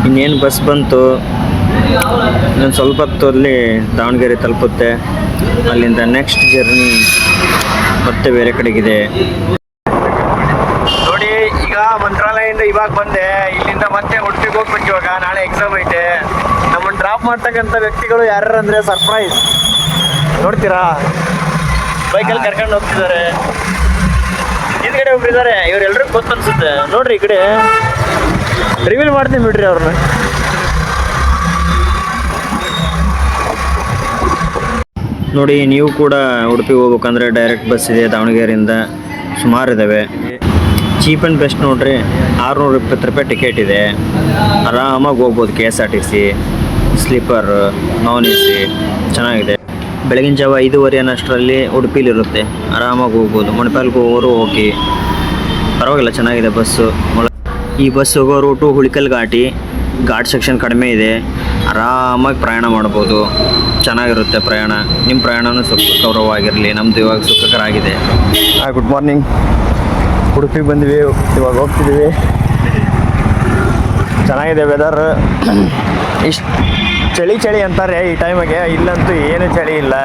ಇನ್ನೇನು ಬಸ್ ಬಂತು, ಇನ್ನೊಂದು ಸ್ವಲ್ಪ ಹೊತ್ತಲ್ಲಿ ದಾವಣಗೆರೆ ತಲುಪುತ್ತೆ. ಅಲ್ಲಿಂದ ನೆಕ್ಸ್ಟ್ ಜರ್ನಿ ಮತ್ತೆ ಬೇರೆ ಕಡೆಗಿದೆ. ನೋಡಿ, ಈಗ ಮಂತ್ರಾಲಯದಿಂದ ಇವಾಗ ಬಂದೆ. ಇಲ್ಲಿಂದ ಮತ್ತೆ ಉಡುಪಿಗೆ ಹೋಗ್ಬೇಕು. ಇವಾಗ ನಾಳೆ ಎಕ್ಸಾಮ್ ಐತೆ. ನಮ್ಮನ್ನು ಡ್ರಾಪ್ ಮಾಡ್ತಕ್ಕಂಥ ವ್ಯಕ್ತಿಗಳು ಯಾರು ಅಂದರೆ ಸರ್ಪ್ರೈಸ್. ನೋಡ್ತೀರಾ, ಬೈಕಲ್ಲಿ ಕರ್ಕೊಂಡು ಹೋಗ್ತಿದ್ದಾರೆ. ಹಿಂದ್ಗಡೆ ಒಬ್ರಿದ್ದಾರೆ, ಇವರೆಲ್ಲರಿಗೂ ಗೊತ್ತು ಅನ್ಸುತ್ತೆ. ನೋಡ್ರಿ ಈ ಕಡೆ, ರಿವೀಲ್ ಮಾಡ್ತೀನಿ ಬಿಡ್ರಿ ಅವ್ರನ್ನ. ನೋಡಿ, ನೀವು ಕೂಡ ಉಡುಪಿಗೆ ಹೋಗ್ಬೇಕಂದ್ರೆ ಡೈರೆಕ್ಟ್ ಬಸ್ ಇದೆ ದಾವಣಗೆರೆಯಿಂದ. ಸುಮಾರು ಇದ್ದಾವೆ. ಚೀಪ್ ಆ್ಯಂಡ್ ಬೆಸ್ಟ್ ನೋಡ್ರಿ, 620 ರೂಪಾಯಿ ಟಿಕೆಟ್ ಇದೆ. ಆರಾಮಾಗಿ ಹೋಗ್ಬೋದು. KSRTC ಸ್ಲೀಪರ್, ನಾನ್ AC ಚೆನ್ನಾಗಿದೆ. ಬೆಳಗಿನ ಜಾವ 5:30 ಅನ್ನೋಷ್ಟರಲ್ಲಿ ಉಡುಪಿಲಿರುತ್ತೆ. ಆರಾಮಾಗಿ ಹೋಗ್ಬೋದು. ಮಣಿಪಾಲ್ಗೆ ಹೋಗೋರು ಹೋಗಿ, ಪರವಾಗಿಲ್ಲ, ಚೆನ್ನಾಗಿದೆ ಬಸ್ಸು. ಈ ಬಸ್ ಹೋಗೋ ರೂಟು ಹುಳಿಕಲ್ ಘಾಟ್ ಸೆಕ್ಷನ್ ಕಡಿಮೆ ಇದೆ. ಆರಾಮಾಗಿ ಪ್ರಯಾಣ ಮಾಡ್ಬೋದು. ಚೆನ್ನಾಗಿರುತ್ತೆ ಪ್ರಯಾಣ. ನಿಮ್ಮ ಪ್ರಯಾಣವೂ ಸುಖಕರವಾಗಿರಲಿ. ನಮ್ಮದು ಇವಾಗ ಸುಖಕರ ಆಗಿದೆ. Good morning. ಉಡುಪಿಗೆ ಬಂದ್ವಿ, ಇವಾಗ ಹೋಗ್ತಿದ್ದೀವಿ. ಚೆನ್ನಾಗಿದೆ ವೆದರ್. ಇಷ್ಟು ಚಳಿ ಅಂತಾರೆ ಈ ಟೈಮಿಗೆ. ಇಲ್ಲಂತೂ ಏನು ಚಳಿ ಇಲ್ಲ.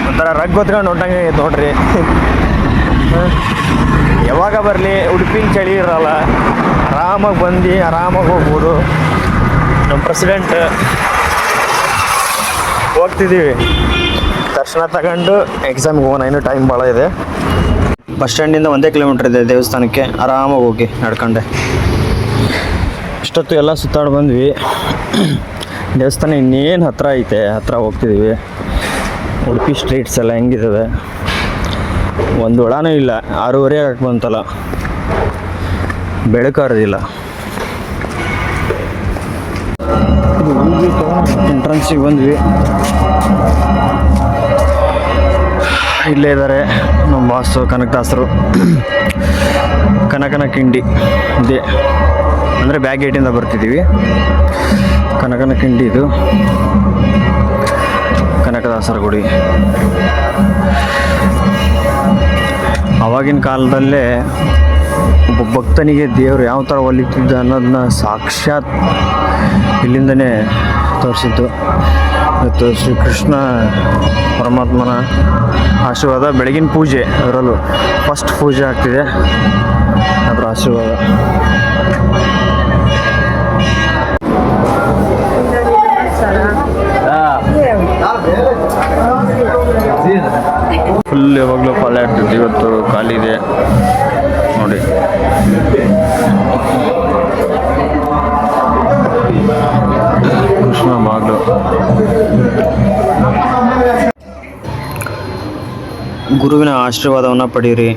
ಒಂಥರ ರಗ್ ಹೊತ್ಕೊಂಡು ಹೊಂಟಂಗೆ ನೋಡ್ರಿ. ಯಾವಾಗ ಬರಲಿ ಉಡುಪಿನ ಚಳಿ ಇರಲ್ಲ. ಆರಾಮಾಗಿ ಬಂದು ಆರಾಮಾಗಿ ಹೋಗ್ಬೋದು. ನಮ್ಮ ಪ್ರೆಸಿಡೆಂಟ್ ಹೋಗ್ತಿದ್ದೀವಿ. ದರ್ಶನ ತಗೊಂಡು ಎಕ್ಸಾಮ್ಗೆ ಹೋಗೋಣ. ಇನ್ನೂ ಟೈಮ್ ಭಾಳ ಇದೆ. ಬಸ್ ಸ್ಟ್ಯಾಂಡಿಂದ 1 ಕಿಲೋಮೀಟ್ರ್ ಇದೆ ದೇವಸ್ಥಾನಕ್ಕೆ. ಆರಾಮಾಗಿ ಹೋಗಿ ನಡ್ಕೊಂಡೆ. ಇಷ್ಟೊತ್ತು ಎಲ್ಲ ಸುತ್ತಾಡಿ ಬಂದ್ವಿ. ದೇವಸ್ಥಾನ ಇನ್ನೇನು ಹತ್ತಿರ ಐತೆ, ಹತ್ತಿರ ಹೋಗ್ತಿದ್ದೀವಿ. ಉಡುಪಿ ಸ್ಟ್ರೀಟ್ಸ್ ಎಲ್ಲ ಹೆಂಗಿದ್ದಾವೆ. ಒಂದು ಒಳನೂ ಇಲ್ಲ. 6:30 ಆಗಕ್ಕೆ ಬಂತಲ್ಲ, ಬೆಳಕಾರದಿಲ್ಲ. ಎಂಟ್ರೆನ್ಸಿಗೆ ಬಂದ್ವಿ. ಇಲ್ಲೇ ಇದ್ದಾರೆ ನಮ್ಮ ಬಾಸು, ಕನಕದಾಸರು. ಕನಕನ ಕಿಂಡಿ ಇದೆ ಅಂದರೆ ಬ್ಯಾಕ್ ಗೇಟಿಂದ ಬರ್ತಿದ್ದೀವಿ. ಕನಕನ ಕಿಂಡಿ ಇದು, ಕನಕದಾಸರ ಗುಡಿ. ಆವಾಗಿನ ಕಾಲದಲ್ಲೇ ಒಬ್ಬ ಭಕ್ತನಿಗೆ ದೇವರು ಯಾವ ಥರ ಒಲಿತಿದ್ದ ಅನ್ನೋದನ್ನ ಸಾಕ್ಷಾತ್ ಇಲ್ಲಿಂದನೇ ತೋರಿಸಿದ್ದು. ಇವತ್ತು ಶ್ರೀಕೃಷ್ಣ ಪರಮಾತ್ಮನ ಆಶೀರ್ವಾದ. ಬೆಳಗಿನ ಪೂಜೆ, ಅದರಲ್ಲೂ ಫಸ್ಟ್ ಪೂಜೆ ಆಗ್ತಿದೆ. ಅದರ ಆಶೀರ್ವಾದ. ಫುಲ್ ಯಾವಾಗಲೂ ಪಾಳೆ ಆಗ್ತಿತ್ತು. ಇವತ್ತು ಖಾಲಿ ಇದೆ ನೋಡಿ. ಕೃಷ್ಣ ಬಾಗ್ಲು. ಗುರುವಿನ ಆಶೀರ್ವಾದವನ್ನು ಪಡೀರಿ.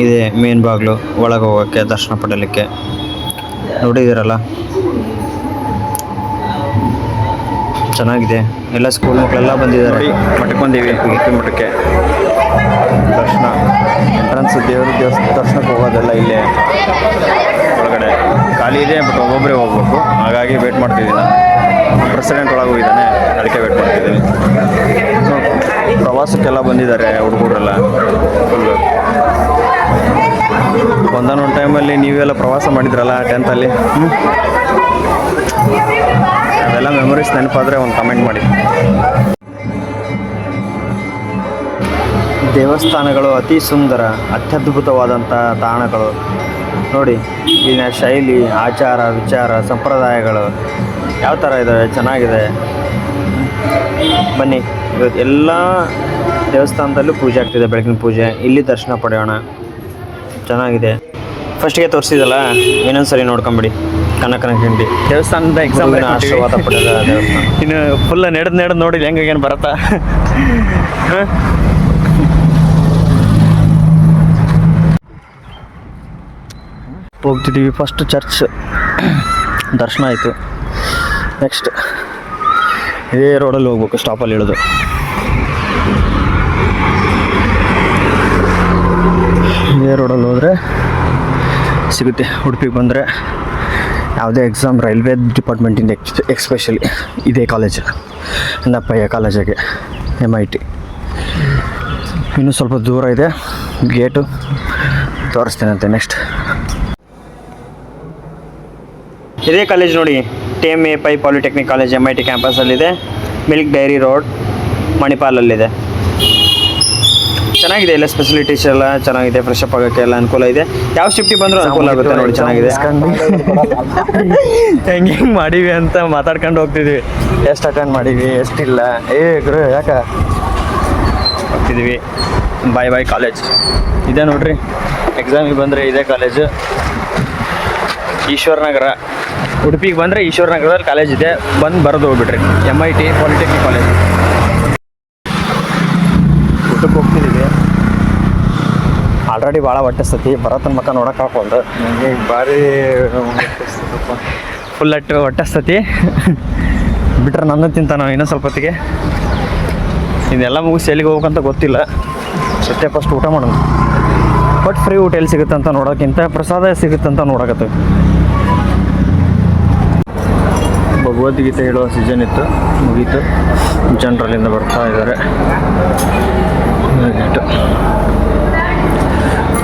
ಇದೆ ಮೇನ್ ಬಾಗ್ಲು, ಒಳಗೆ ಹೋಗೋಕ್ಕೆ, ದರ್ಶನ ಪಡೀಲಿಕ್ಕೆ. ನೋಡಿದ್ದೀರಲ್ಲ, ಚೆನ್ನಾಗಿದೆ. ಎಲ್ಲ ಸ್ಕೂಲ್ ಮಕ್ಕಳೆಲ್ಲ ಬಂದಿದ್ದಾರೆ. ಮಠಕ್ಕೆ ಬಂದೀವಿ, ಮಠಕ್ಕೆ ದರ್ಶನ. ಎಂಟ್ರೆನ್ಸ್ ದರ್ಶನಕ್ಕೆ ಹೋಗೋದೆಲ್ಲ ಇಲ್ಲೇ ಒಳಗಡೆ ಖಾಲಿ ಇದೆ. ಬಟ್ ಒಬ್ಬೊಬ್ಬರೇ ಹೋಗ್ಬೇಕು. ಹಾಗಾಗಿ ವೇಟ್ ಮಾಡ್ತಿದ್ದೀನಿ ನಾನು. ಪ್ರೆಸಿಡೆಂಟ್ ಒಳಗೆ ಹೋಗಿದ್ದಾನೆ, ಅದಕ್ಕೆ ವೇಟ್ ಮಾಡ್ತಿದ್ದೀನಿ. ಪ್ರವಾಸಕ್ಕೆಲ್ಲ ಬಂದಿದ್ದಾರೆ ಹುಡುಗರೆಲ್ಲ ಫುಲ್ಲು. ಒಂದೊಂದು ಟೈಮಲ್ಲಿ ನೀವೆಲ್ಲ ಪ್ರವಾಸ ಮಾಡಿದ್ರಲ್ಲ 10th ಅವೆಲ್ಲ ಮೆಮೊರೀಸ್ ನೆನಪಾದರೆ ಒಂದು ಕಮೆಂಟ್ ಮಾಡಿ. ದೇವಸ್ಥಾನಗಳು ಅತಿ ಸುಂದರ, ಅತ್ಯದ್ಭುತವಾದಂಥ ತಾಣಗಳು. ನೋಡಿ, ಇಲ್ಲಿನ ಶೈಲಿ, ಆಚಾರ, ವಿಚಾರ, ಸಂಪ್ರದಾಯಗಳು ಯಾವ ಥರ ಇದ್ದಾವೆ, ಚೆನ್ನಾಗಿದೆ. ಬನ್ನಿ, ಇವತ್ತು ಎಲ್ಲ ದೇವಸ್ಥಾನದಲ್ಲೂ ಪೂಜೆ ಆಗ್ತಿದೆ. ಬೆಳಗಿನ ಪೂಜೆ. ಇಲ್ಲಿ ದರ್ಶನ ಪಡೆಯೋಣ. ಚೆನ್ನಾಗಿದೆ. ಫಸ್ಟಿಗೆ ತೋರಿಸಿದಲ್ಲ, ಇನ್ನೊಂದ್ಸರಿ ನೋಡ್ಕೊಂಬಿಡಿ. ಕನಕನ ಕಿಂಡಿ ದೇವಸ್ಥಾನದ ಎಕ್ಸಾಮ್ ಆಶೀರ್ವಾದ ಪಡೆದ ದೇವಸ್ಥಾನ. ಇನ್ನು ಫುಲ್ ನಡೆದು ನೋಡಿ ಹೆಂಗೇನು ಬರತ್ತಾ. ಹೋಗ್ತಿದ್ದೀವಿ. ಫಸ್ಟ್ ಚರ್ಚ್ ದರ್ಶನ ಆಯಿತು. ನೆಕ್ಸ್ಟ್ ಇದೇ ರೋಡಲ್ಲಿ ಹೋಗ್ಬೇಕು, ಸ್ಟಾಪಲ್ಲಿ ಇಳಿದು. ಇದೇ ರೋಡಲ್ಲಿ ಹೋದರೆ ಸಿಗುತ್ತೆ. ಉಡುಪಿಗೆ ಬಂದರೆ ಯಾವುದೇ ಎಕ್ಸಾಮ್, ರೈಲ್ವೆ ಡಿಪಾರ್ಟ್ಮೆಂಟಿಂದ ಎಕ್ಸ್ಪೆಷಲಿ ಇದೇ ಕಾಲೇಜು, ನನ್ನಪ್ಪಯ್ಯ ಕಾಲೇಜಿಗೆ, MIT. ಇನ್ನೂ ಸ್ವಲ್ಪ ದೂರ ಇದೆ ಗೇಟು, ತೋರಿಸ್ತೇನಂತೆ ನೆಕ್ಸ್ಟ್. ಇದೇ ಕಾಲೇಜ್ ನೋಡಿ, TMA ಪಾಲಿಟೆಕ್ನಿಕ್ ಕಾಲೇಜ್ MIT ಕ್ಯಾಂಪಸಲ್ಲಿದೆ. ಮಿಲ್ಕ್ ಡೈರಿ ರೋಡ್ ಮಣಿಪಾಲಲ್ಲಿದೆ. ಚೆನ್ನಾಗಿದೆ, ಎಲ್ಲ ಫೆಸಿಲಿಟೀಸ್ ಎಲ್ಲ ಚೆನ್ನಾಗಿದೆ. ಫ್ರೆಶ್ ಅಪ್ ಆಗೋಕ್ಕೆ ಎಲ್ಲ ಅನುಕೂಲ ಇದೆ. ಯಾವ ಶಿಫ್ಟಿಗೆ ಬಂದರೂ ಅನುಕೂಲ ಆಗುತ್ತೆ ನೋಡಿ, ಚೆನ್ನಾಗಿದೆ. ಹೆಂಗೆ ಮಾಡೀವಿ ಅಂತ ಮಾತಾಡ್ಕೊಂಡು ಹೋಗ್ತಿದ್ವಿ. ಎಷ್ಟು ಅಟೆಂಡ್ ಮಾಡೀವಿ ಎಷ್ಟಿಲ್ಲ. ಗುರು ಯಾಕೆ ಹೋಗ್ತಿದ್ವಿ. ಬಾಯ್ ಕಾಲೇಜ್ ಇದೆ ನೋಡ್ರಿ. ಎಕ್ಸಾಮಿಗೆ ಬಂದರೆ ಇದೇ ಕಾಲೇಜು. ಈಶ್ವರನಗರ, ಉಡುಪಿಗೆ ಬಂದರೆ ಈಶ್ವರನಗರದಲ್ಲಿ ಕಾಲೇಜ್ ಇದೆ. ಬರೆದು ಹೋಗ್ಬಿಟ್ರಿ. MIT polytechnic college. ಊಟಕ್ಕೆ ಹೋಗ್ತಿದ್ದೀವಿ. ಆಲ್ರೆಡಿ ಭಾಳ ಹೊಟ್ಟೆಸ್ತತಿ. ಭರತನ ಮಕ್ಕ ನೋಡೋಕೆ ಹಾಕೊಂಡು ನನಗೆ ಭಾರಿ ಫುಲ್ ಹೊಟ್ಟೆಸ್ತತಿ. ಬಿಟ್ರೆ ನನ್ನ ತಿಂತ ನಾವು ಇನ್ನೂ ಸ್ವಲ್ಪ ಹೊತ್ತಿಗೆ. ಇದೆಲ್ಲ ಮುಗಿಸಿ ಎಲ್ಲಿಗೆ ಹೋಗ್ಬೇಕಂತ ಗೊತ್ತಿಲ್ಲ. ಸತ್ಯ ಫಸ್ಟ್ ಊಟ ಮಾಡೋಣ. ಬಟ್ ಫ್ರೀ ಊಟ ಎಲ್ಲಿ ಸಿಗುತ್ತೆ ಅಂತ ನೋಡೋಕ್ಕಿಂತ ಪ್ರಸಾದ ಸಿಗುತ್ತೆ ಅಂತ ನೋಡಕತ್ತೀವಿ. ಭಗವದ್ಗೀತೆ ಹೇಳುವ ಸೀಸನ್ ಇತ್ತು, ಮುಗೀತು. ಜನರಲ್ಲಿಂದ ಬರ್ತಾ ಇದ್ದಾರೆ.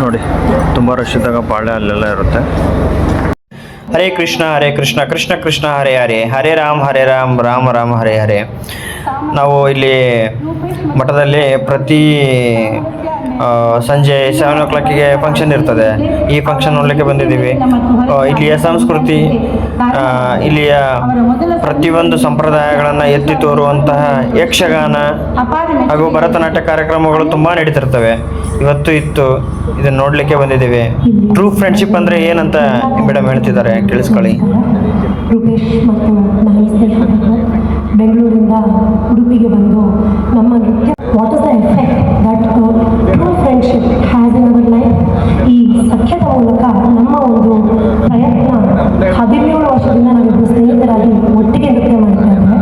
ನೋಡಿ, ತುಂಬ ರಶ್ ಇದ್ದಾಗ ಪಾಳ್ಯ ಅಲ್ಲೆಲ್ಲ ಇರುತ್ತೆ. ಹರೇ ಕೃಷ್ಣ ಕೃಷ್ಣ ಕೃಷ್ಣ ಹರೇ ಹರೇ, ಹರೇ ರಾಮ್ ರಾಮ ರಾಮ ಹರೇ ಹರೇ. ನಾವು ಇಲ್ಲಿ ಮಠದಲ್ಲಿ ಪ್ರತಿ ಸಂಜೆ 7 o'clock ಫಂಕ್ಷನ್ ಇರ್ತದೆ. ಈ ಫಂಕ್ಷನ್ ನೋಡಲಿಕ್ಕೆ ಬಂದಿದ್ದೀವಿ. ಇಲ್ಲಿಯ ಸಂಸ್ಕೃತಿ, ಇಲ್ಲಿಯ ಪ್ರತಿಯೊಂದು ಸಂಪ್ರದಾಯಗಳನ್ನು ಎತ್ತಿ ತೋರುವಂತಹ ಯಕ್ಷಗಾನ ಹಾಗೂ ಭರತನಾಟ್ಯ ಕಾರ್ಯಕ್ರಮಗಳು ತುಂಬ ನಡೀತಿರ್ತವೆ. ಇವತ್ತು ಇತ್ತು, ಇದನ್ನು ನೋಡಲಿಕ್ಕೆ ಬಂದಿದ್ದೀವಿ. ಟ್ರೂ ಫ್ರೆಂಡ್ಶಿಪ್ ಅಂದರೆ ಏನಂತ ಮೇಡಮ್ ಹೇಳ್ತಿದ್ದಾರೆ, ಕೇಳಿಸ್ಕೊಳ್ಳಿ. ರೂಪೇಶ್ ಮತ್ತು ನನ್ನ ಸ್ನೇಹಿತರು ಬೆಂಗಳೂರಿಂದ ಉಡುಪಿಗೆ ಬಂದು ನಮ್ಮ ನೃತ್ಯ what is the effect that true friendship has in our life. ಈ ಸಖ್ಯದ ಮೂಲಕ ನಮ್ಮ ಒಂದು ಪ್ರಯತ್ನ 17 ವರ್ಷದಿಂದ ನಾವಿಬ್ಬರು ಸ್ನೇಹಿತರಾಗಿ ಒಟ್ಟಿಗೆ ನೃತ್ಯ ಮಾಡ್ತಾ ಇದ್ದೇವೆ.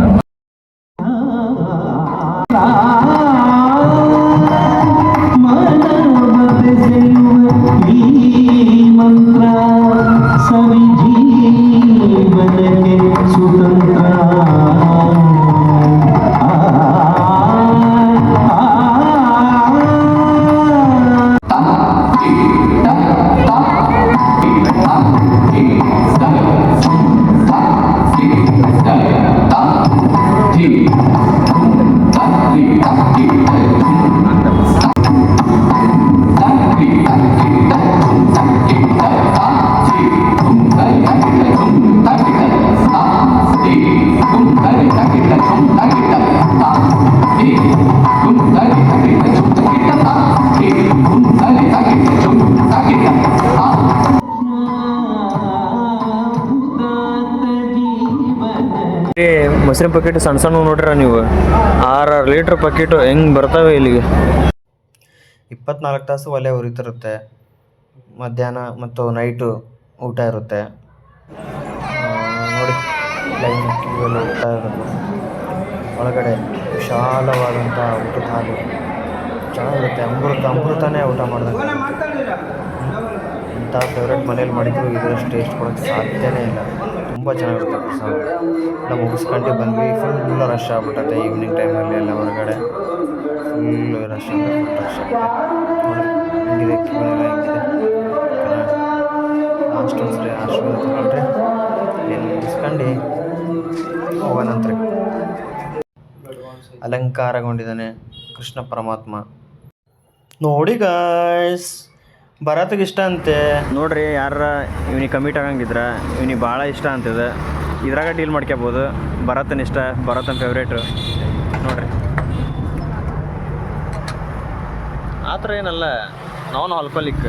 ಮೊಸರಿನ ಪ್ಯಾಕೆಟ್ ಸಣ್ಣ ನೋಡ್ರ ನೀವು. 6 ಲೀಟ್ರ್ ಪ್ಯಾಕೆಟು ಹೆಂಗೆ ಬರ್ತವೆ ಇಲ್ಲಿಗೆ. 24 ತಾಸು ಒಲೆ ಉರಿತಿರುತ್ತೆ. ಮಧ್ಯಾಹ್ನ ಮತ್ತು ನೈಟು ಊಟ ಇರುತ್ತೆ ನೋಡಿ. ಲೈನ್ ಇವೆಲ್ಲ ಊಟ ಇರುತ್ತೆ. ಒಳಗಡೆ ವಿಶಾಲವಾದಂಥ ಊಟದ ಹಾಲು ಚೆನ್ನಾಗಿರುತ್ತೆ. ಅಮೃತನೇ ಊಟ ಮಾಡಿದಾಗ. ಇಂಥ ಫೇವ್ರೇಟ್ ಮನೇಲಿ ಮಾಡಿದ್ರು ಇದರಷ್ಟು ಟೇಸ್ಟ್ ಕೊಡೋಕ್ಕೆ ಸಾಧ್ಯನೇ ಇಲ್ಲ. ತುಂಬ ಚೆನ್ನಾಗಿರುತ್ತೆ ಪ್ರಸಾದ. ಎಲ್ಲ ಮುಗಿಸ್ಕೊಂಡು ಬಂದ್ವಿ. ಫುಲ್ ರಶ್ ಆಗ್ಬಿಟ್ಟತ್ತೆ ಈವ್ನಿಂಗ್ ಟೈಮಲ್ಲಿ. ಎಲ್ಲ ಹೊರಗಡೆ ಫುಲ್ ರಶ್ ಅಂದರೆ ಫುಲ್ ರಶ್ ಆಗುತ್ತೆ ನೋಡಿ. ಹಿಂಗಿದೆ ಕಿವನೆಲ್ಲ ಹಿಂಗಿದೆ. ಲಾಸ್ಟ್ ಒಂದ್ಸರಿ ಆಶೀರ್ವಾದ ತಗೊಂಡ್ರೆ ಏನು ಮುಗಿಸ್ಕೊಂಡು ಹೋಗೋ ನಂತರ ಅಲಂಕಾರಗೊಂಡಿದ್ದಾನೆ ಕೃಷ್ಣ ಪರಮಾತ್ಮ ನೋಡಿ ಗಾಯ್ಸ್. ಭರತ್ಗೆ ಇಷ್ಟ ಅಂತೆ ನೋಡ್ರಿ. ಯಾರ ಇವ್ನಿಗೆ ಕಮಿಟ್ ಆಗಂಗಿದ್ರ ಇವ್ನಿಗೆ ಭಾಳ ಇಷ್ಟ ಅಂತಿದೆ. ಇದ್ರಾಗ ಡೀಲ್ ಮಾಡ್ಕೋಬೋದು. ಭರತನ ಇಷ್ಟ, ಭರತನ ಫೇವ್ರೇಟು ನೋಡ್ರಿ. ಆ ಥರ ಏನಲ್ಲ, ನಾವು ಆಲ್ಕೋಲಿಕ್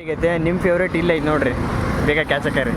ಹೀಗೈತೆ. ನಿಮ್ಮ ಫೇವ್ರೇಟ್ ಇಲ್ಲ ಇದು ನೋಡ್ರಿ. ಬೇಗ ಕ್ಯಾಚ್ ಹಾಕ್ಯಾರಿ.